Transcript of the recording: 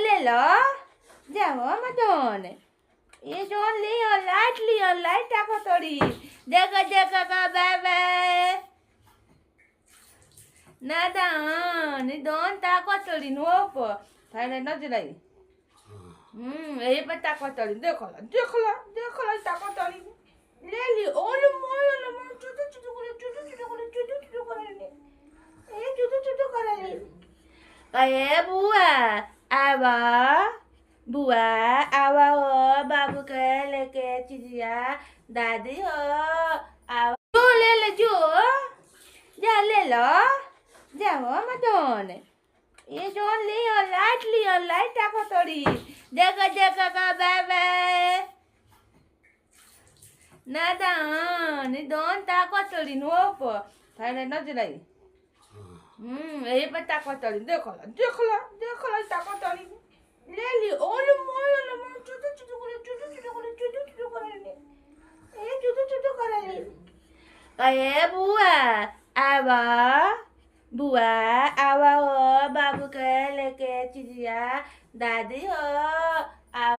ले लो जाओ मदन ये जोन लियो लाइट आको तोड़ी देखो देखो का बाबा नादान दोन ताको तोड़ी नोप थाने नजराई ये पर ताको तोड़ी देखो ला ताको तोड़ी ले ली ओलो चुटू चुटू करे ये चुटू करे अरे बुआ आवा हो बाबू के लेके चिड़िया दादी हो आवा जो ले जो जा ले लो जाओ मदन ये जोन लियो लाइट आको तोड़ी देखो देखो का बाबा नादान दोन ताको तोड़ी नोप थाने नजराई ये पर ताको तोड़ी देखो ला ताको तोड़ी ले ली ओलो चुटू करे ये चुटू करे अरे बुआ आवा हो बाबू के लेके चिड़िया दादी हो